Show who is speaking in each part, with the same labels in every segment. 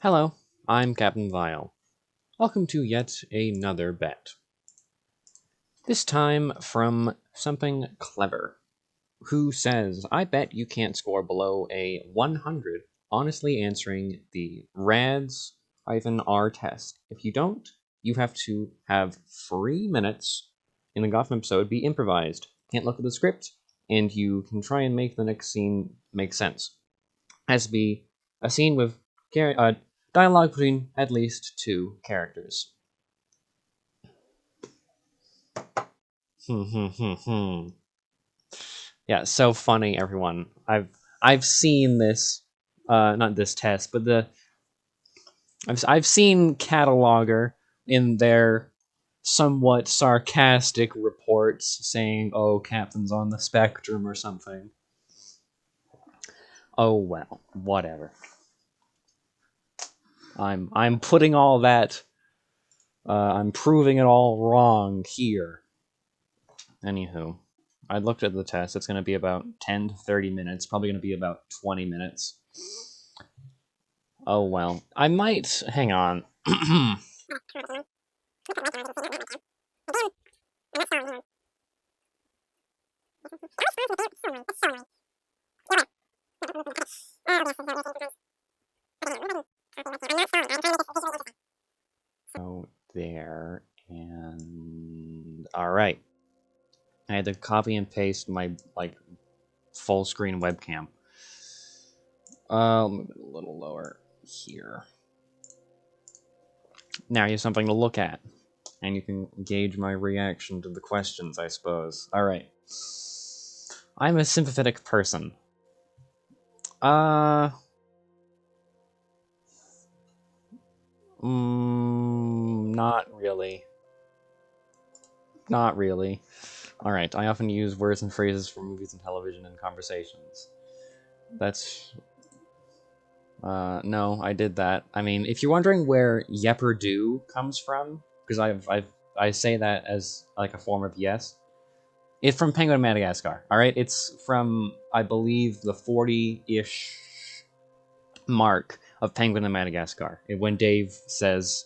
Speaker 1: Hello, I'm Captain Vile. Welcome to yet another bet. This time from something clever. Who says, I bet you can't score below a 100 honestly answering the RAADS-R Test. If you don't, you have to have 3 minutes in the Gotham episode be improvised. Can't look at the script, and you can try and make the next scene make sense. Has to be a scene with dialogue between at least 2 characters. Yeah, so funny, everyone. I've seen this, not this test, but I've seen Cataloger in their somewhat sarcastic reports saying, "Oh, Captain's on the spectrum" or something. Oh well, whatever. I'm putting all that. I'm proving it all wrong here. Anywho, I looked at the test. It's going to be about 10 to 30 minutes. Probably going to be about 20 minutes. Oh well. I might... Hang on. Go there, and... Alright. I had to copy and paste my, full screen webcam. Let me get a little lower here. Now you have something to look at. And you can gauge my reaction to the questions, I suppose. Alright. I'm a sympathetic person. Not really. Not really. Alright, I often use words and phrases from movies and television and conversations. That's... no, I did that. I mean, if you're wondering where Yepperdo comes from, because I say that as, like, a form of yes, it's from Penguin of Madagascar, alright? It's from, I believe, the 40-ish mark of Penguin of Madagascar. When Dave says...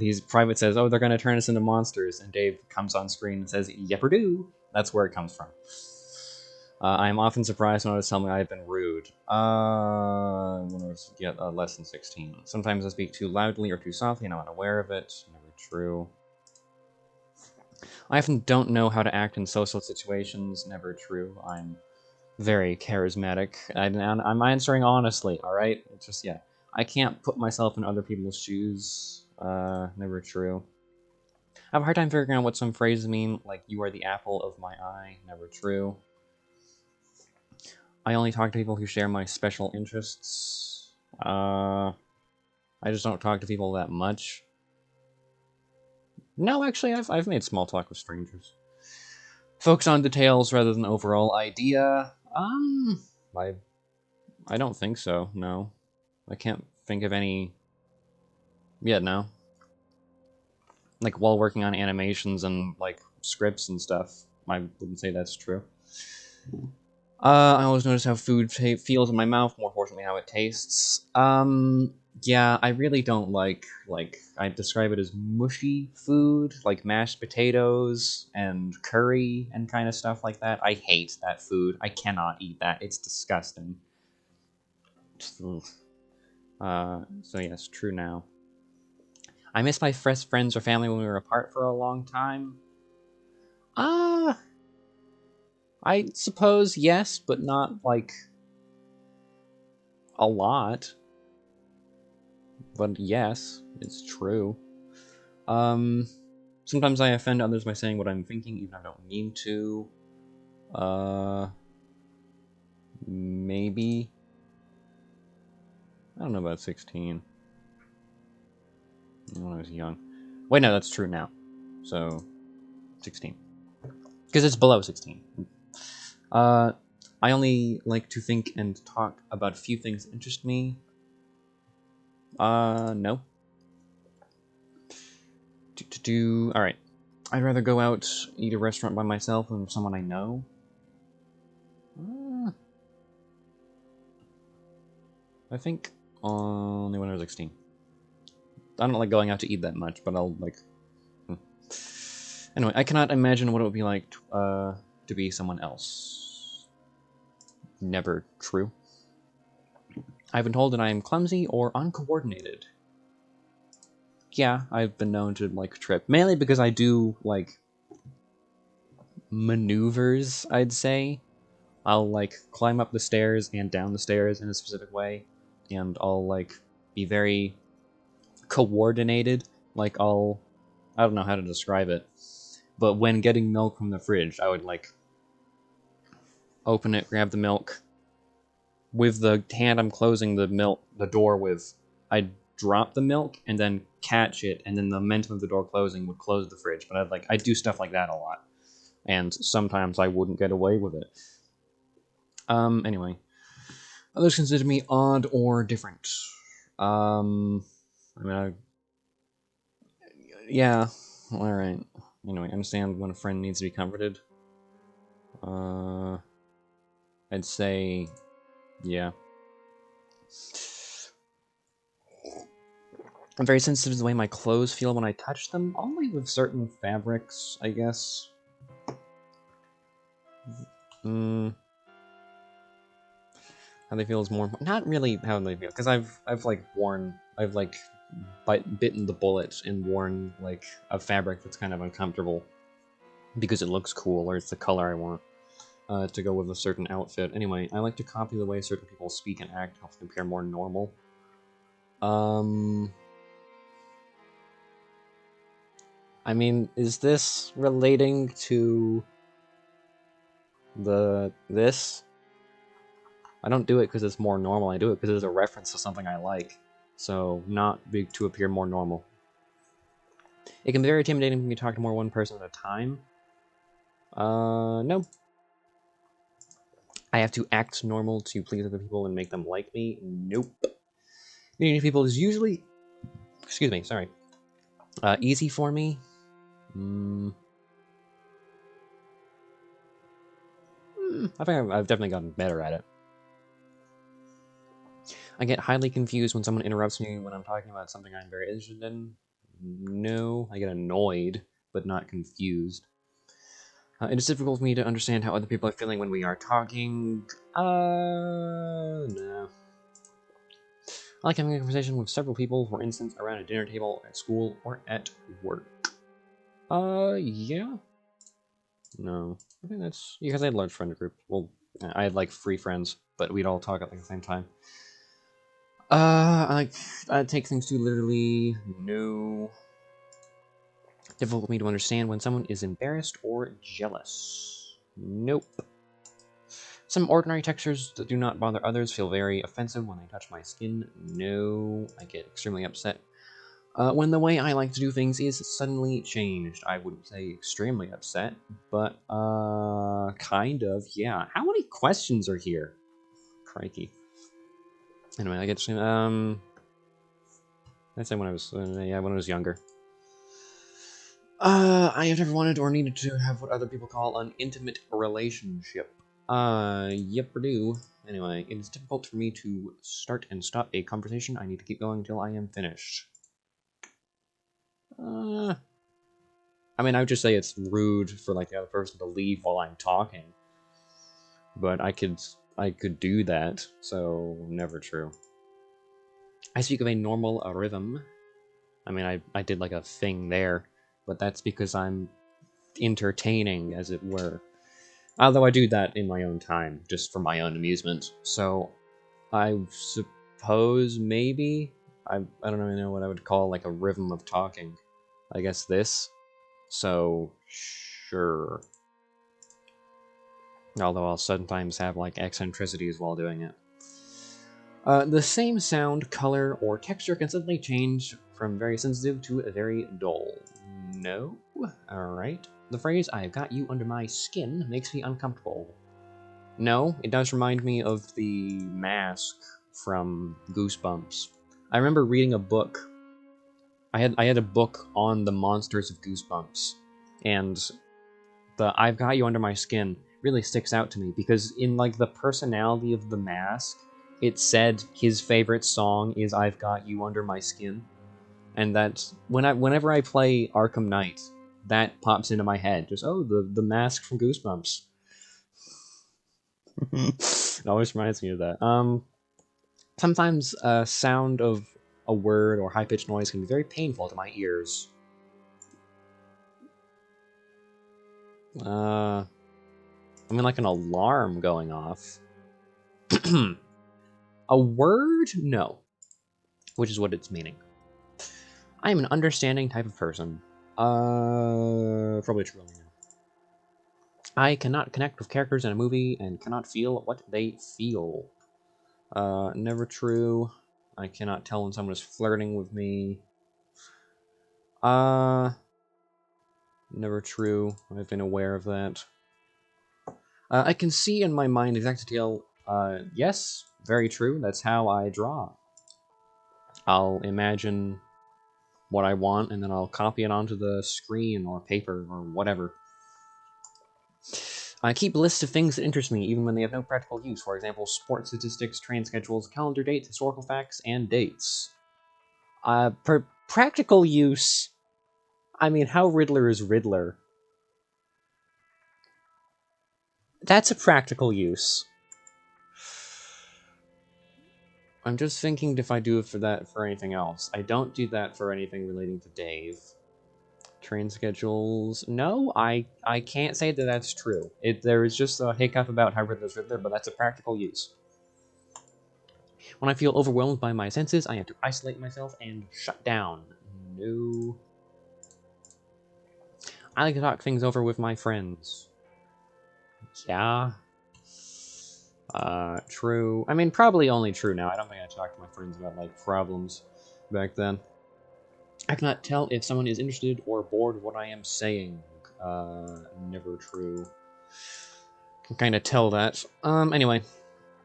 Speaker 1: his private says, "Oh, they're gonna turn us into monsters," and Dave comes on screen and says, "Yepperdo." That's where it comes from. I am often surprised when others tell me I have been rude. When I was less than 16. Sometimes I speak too loudly or too softly, and I'm unaware of it. Never true. I often don't know how to act in social situations. Never true. I'm very charismatic. I'm answering honestly, alright? It's just, yeah. I can't put myself in other people's shoes. Never true. I have a hard time figuring out what some phrases mean, like, "you are the apple of my eye." Never true. I only talk to people who share my special interests. I just don't talk to people that much. No, actually, I've made small talk with strangers. Focus on details rather than overall idea. I don't think so, no. I can't think of any... Yeah, no. Like, while working on animations and, like, scripts and stuff, I wouldn't say that's true. I always notice how food feels in my mouth, more importantly how it tastes. Yeah, I really don't like, I describe it as mushy food, like mashed potatoes and curry and kind of stuff like that. I hate that food. I cannot eat that. It's disgusting. So yes, true now. I miss my fresh friends or family when we were apart for a long time. I suppose yes, but not, like, a lot. But yes, it's true. Sometimes I offend others by saying what I'm thinking, even if I don't mean to. Maybe. I don't know about 16. When I was young. Wait, no, that's true now. So, 16. Because it's below 16. I only like to think and talk about a few things that interest me. No. Alright. I'd rather go out, eat at a restaurant by myself than with someone I know. I think Only when I was 16. I don't like going out to eat that much, but I'll, like... Anyway, I cannot imagine what it would be like to be someone else. Never true. I've been told that I am clumsy or uncoordinated. Yeah, I've been known to, like, trip. Mainly because I do, like, maneuvers, I'd say. I'll, like, climb up the stairs and down the stairs in a specific way. And I'll, like, be very coordinated. Like, I don't know how to describe it. But when getting milk from the fridge, I would, like, open it, grab the milk. With the hand I'm closing the door with, I'd drop the milk and then catch it, and then the momentum of the door closing would close the fridge. But I'd do stuff like that a lot. And sometimes I wouldn't get away with it. Anyway. Others consider me odd or different. Yeah, alright. Anyway, I understand when a friend needs to be comforted. I'd say, yeah. I'm very sensitive to the way my clothes feel when I touch them, only with certain fabrics, I guess. How they feel is more... Not really how they feel, because I've bitten the bullet and worn, like, a fabric that's kind of uncomfortable because it looks cool, or it's the color I want to go with a certain outfit. Anyway, I like to copy the way certain people speak and act to help them appear more normal. I mean, is this relating to this? I don't do it because it's more normal, I do it because it's a reference to something I like. So, not big to appear more normal. It can be very intimidating when you talk to more one person at a time. No. I have to act normal to please other people and make them like me? Nope. Meeting people is usually... Excuse me, sorry. Easy for me? I think I've definitely gotten better at it. I get highly confused when someone interrupts me when I'm talking about something I'm very interested in. No, I get annoyed, but not confused. It is difficult for me to understand how other people are feeling when we are talking. No. I like having a conversation with several people, for instance, around a dinner table, at school, or at work. Yeah. No. I think that's... Because I had a large friend group. Well, I had, like, 3 friends, but we'd all talk at, like, the same time. I take things too literally. No. Difficult for me to understand when someone is embarrassed or jealous. Nope. Some ordinary textures that do not bother others feel very offensive when they touch my skin. No. I get extremely upset when the way I like to do things is suddenly changed. I wouldn't say extremely upset, but kind of, yeah. How many questions are here? Crikey. Anyway, I get to, I'd say when I was, when I was younger. I have never wanted or needed to have what other people call an intimate relationship. Yep, I do. Anyway, it is difficult for me to start and stop a conversation. I need to keep going until I am finished. I mean, I would just say it's rude for, like, the other person to leave while I'm talking. But I could do that, so never true. I speak of a normal rhythm. I mean, I did, like, a thing there, but that's because I'm entertaining, as it were. Although I do that in my own time, just for my own amusement. So, I suppose, maybe? I don't really know what I would call, like, a rhythm of talking. I guess this. So, sure. Although I'll sometimes have, like, eccentricities while doing it. The same sound, color, or texture can suddenly change from very sensitive to very dull. No? Alright. The phrase, "I've got you under my skin," makes me uncomfortable. No, it does remind me of the mask from Goosebumps. I remember reading a book. I had a book on the monsters of Goosebumps, and the "I've got you under my skin" really sticks out to me, because in, like, the personality of the mask, it said his favorite song is "I've Got You Under My Skin," and that whenever I play Arkham Knight, that pops into my head. Just the mask from Goosebumps. It always reminds me of that. Sometimes a sound of a word or high-pitched noise can be very painful to my ears. I mean, like an alarm going off. A word? No. Which is what it's meaning. I am an understanding type of person. Probably true. I cannot connect with characters in a movie and cannot feel what they feel. Never true. I cannot tell when someone is flirting with me. Never true. I've been aware of that. I can see in my mind exact detail. Yes, very true. That's how I draw. I'll imagine what I want, and then I'll copy it onto the screen or paper or whatever. I keep lists of things that interest me, even when they have no practical use. For example, sports statistics, train schedules, calendar dates, historical facts, and dates. For practical use, I mean, how Riddler is Riddler? That's a practical use. I'm just thinking if I do it for anything else. I don't do that for anything relating to Dave. Train schedules. No, I can't say that that's true. There is just a hiccup about how Riddler's Riddler, but that's a practical use. When I feel overwhelmed by my senses, I have to isolate myself and shut down. No. I like to talk things over with my friends. Yeah. True. I mean, probably only true now. I don't think I talked to my friends about, like, problems back then. I cannot tell if someone is interested or bored of what I am saying. Never true. Can kind of tell that. Anyway.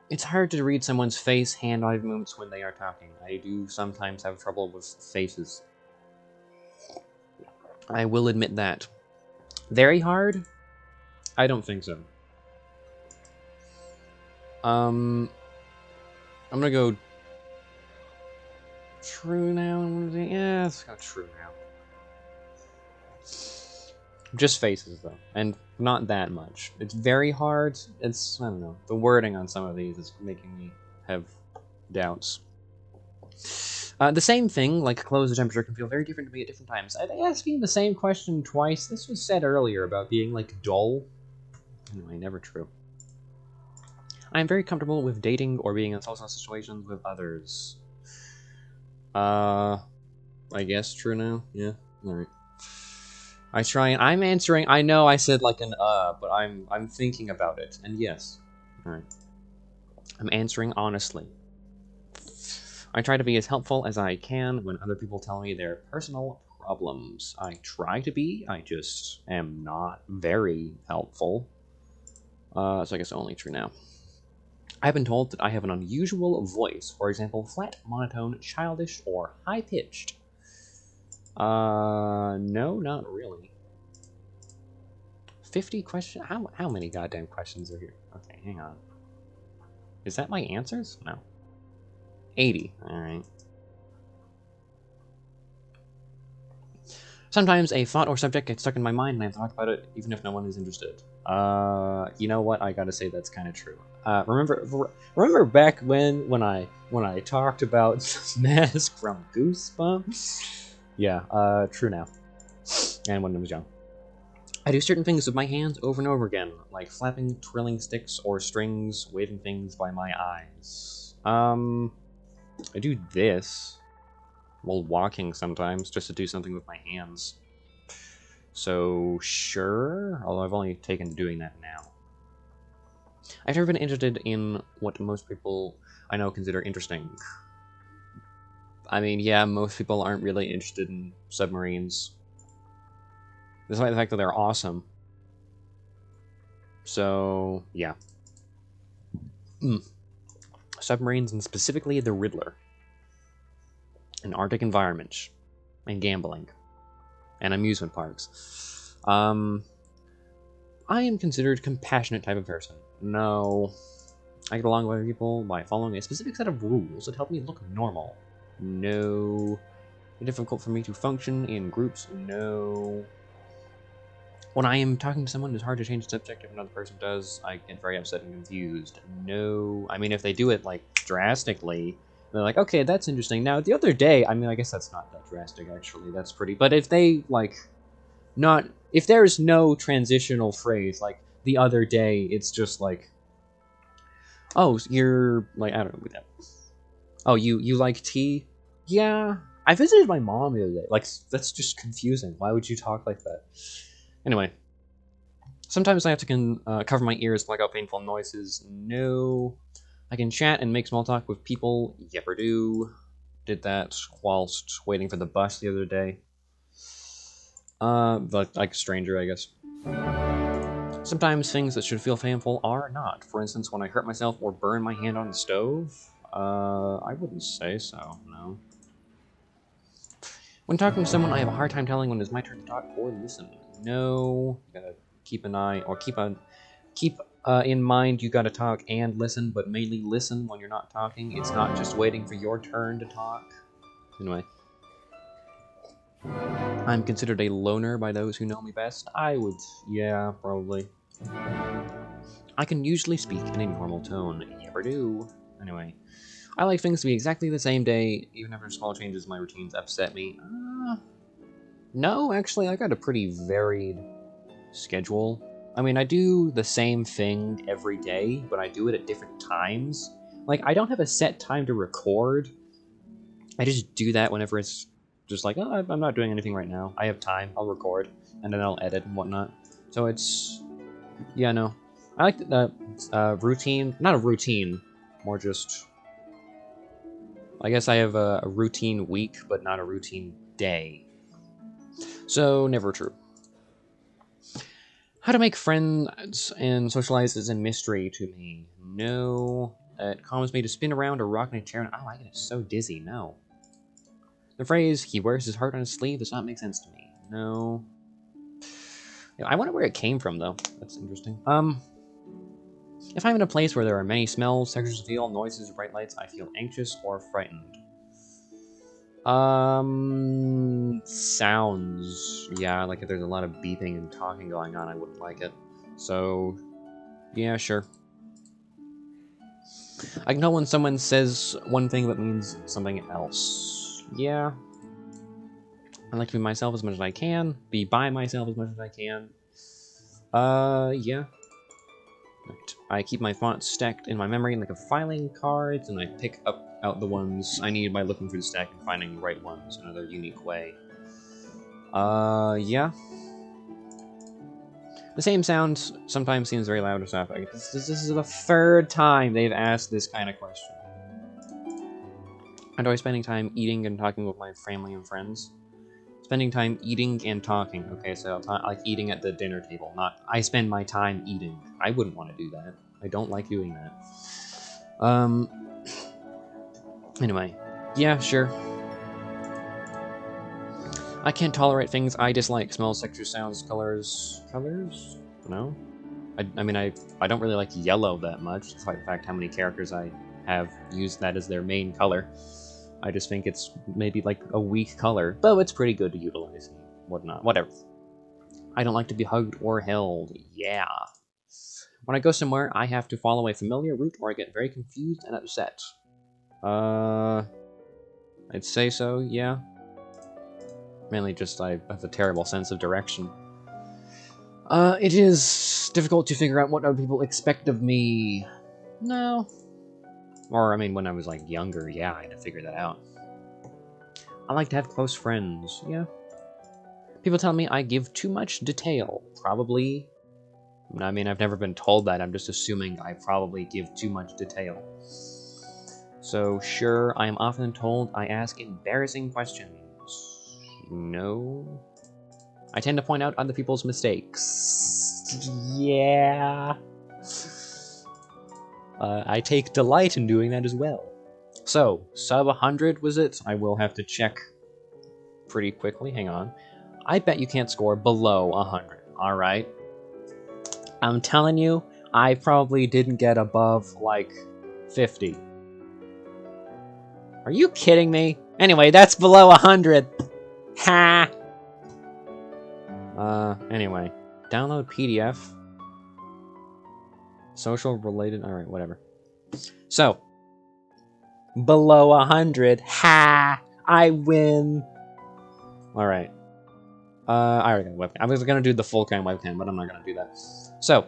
Speaker 1: It's hard to read someone's face, hand-eye movements when they are talking. I do sometimes have trouble with faces. I will admit that. Very hard? I don't think so. I'm gonna go true now. Yeah, let's go true now. Just faces, though. And not that much. It's very hard. It's, I don't know. The wording on some of these is making me have doubts. The same thing, like clothes or temperature, can feel very different to me at different times. I think asking the same question twice, this was said earlier about being, like, dull. Anyway, never true. I am very comfortable with dating or being in social situations with others. I guess true now? Yeah, alright. I'm answering, I know I said like an but I'm thinking about it, and yes. Alright. I'm answering honestly. I try to be as helpful as I can when other people tell me their personal problems. I try to be, I just am not very helpful. So I guess only true now. I've been told that I have an unusual voice, for example, flat, monotone, childish, or high-pitched. No, not really. 50 questions? How many goddamn questions are here? Okay, hang on. Is that my answers? No. 80, alright. Sometimes a thought or subject gets stuck in my mind and I have to talk about it even if no one is interested. You know what? I gotta say that's kind of true. Remember back when I talked about Mask from Goosebumps? Yeah, true now. And when I was young. I do certain things with my hands over and over again, like flapping, twirling sticks or strings, waving things by my eyes. I do this while walking sometimes, just to do something with my hands. So, sure, although I've only taken to doing that now. I've never been interested in what most people I know consider interesting. I mean, yeah, most people aren't really interested in submarines. Despite the fact that they're awesome. So, yeah. Submarines, and specifically the Riddler. An Arctic environment. And gambling. And amusement parks. I am considered a compassionate type of person. No. I get along with other people by following a specific set of rules that help me look normal. No. Difficult for me to function in groups. No. When I am talking to someone, it's hard to change the subject if another person does. I get very upset and confused. No. I mean, if they do it, like, drastically, they're like, okay, that's interesting. Now, the other day, I mean, I guess that's not that drastic, actually. That's pretty... But if they, like, not... If there's no transitional phrase, like, the other day, it's just like... Oh, you're, like, I don't know what that... Oh, you like tea? Yeah. I visited my mom the other day. Like, that's just confusing. Why would you talk like that? Anyway. Sometimes I have to cover my ears to block out painful noises. No. I can chat and make small talk with people. Yep, or do. Did that whilst waiting for the bus the other day. But like a stranger, I guess. Sometimes things that should feel painful are not. For instance, when I hurt myself or burn my hand on the stove. I wouldn't say so, no. When talking to someone, I have a hard time telling when it's my turn to talk or listen. No. You gotta keep an eye, or keep in mind you gotta talk and listen, but mainly listen when you're not talking. It's not just waiting for your turn to talk. Anyway. I'm considered a loner by those who know me best. I would, yeah, probably. I can usually speak in a normal tone. Never do. Anyway. I like things to be exactly the same day, even after small changes in my routines upset me. No, actually, I got a pretty varied schedule. I mean, I do the same thing every day, but I do it at different times. Like, I don't have a set time to record. I just do that whenever it's just like, oh, I'm not doing anything right now. I have time, I'll record, and then I'll edit and whatnot. So it's... Yeah, no. I like the routine. Not a routine, more just... I guess I have a routine week, but not a routine day. So, never true. How to make friends and socialize is a mystery to me. No. It calms me to spin around or rock in a chair, and I get so dizzy. No. The phrase, he wears his heart on his sleeve, does not make sense to me. No. Yeah, I wonder where it came from, though. That's interesting. If I'm in a place where there are many smells, textures to feel, noises, bright lights, I feel anxious or frightened. Sounds. Yeah, like if there's a lot of beeping and talking going on, I wouldn't like it. So, yeah, sure. I can tell when someone says one thing that means something else. Yeah. I like to be myself as much as I can, be by myself as much as I can. Yeah. I keep my fonts stacked in my memory like a filing cards, and I pick out the ones I need by looking through the stack and finding the right ones in another unique way. Yeah. The same sound sometimes seems very loud or soft. This is the third time they've asked this kind of question. I enjoy spending time eating and talking with my family and friends. Spending time eating and talking. Okay, so like eating at the dinner table, not I spend my time eating. I wouldn't want to do that. I don't like doing that. Anyway. Yeah, sure. I can't tolerate things I dislike. Smells, textures, sounds, colors. Colors? No? I mean, I don't really like yellow that much, despite the fact how many characters I have used that as their main color. I just think it's maybe like a weak color, though it's pretty good to utilize and whatnot. Whatever. I don't like to be hugged or held. Yeah. When I go somewhere, I have to follow a familiar route or I get very confused and upset. I'd say so, yeah. Mainly just I have a terrible sense of direction. It is difficult to figure out what other people expect of me. No. Or, I mean, when I was, like, younger, yeah, I had to figure that out. I like to have close friends, yeah. People tell me I give too much detail. Probably. I mean, I've never been told that. I'm just assuming I probably give too much detail. So, sure, I am often told I ask embarrassing questions. No. I tend to point out other people's mistakes. Yeah. I take delight in doing that as well. So, sub 100 was it? I will have to check pretty quickly. Hang on. I bet you can't score below 100. Alright. I'm telling you, I probably didn't get above, like, 50. Are you kidding me? Anyway, that's below 100. Ha! Anyway. Download PDF. Social related, alright, whatever. So. Below 100. Ha! I win! Alright. I already got a webcam. I was gonna do the full cam webcam, but I'm not gonna do that. So,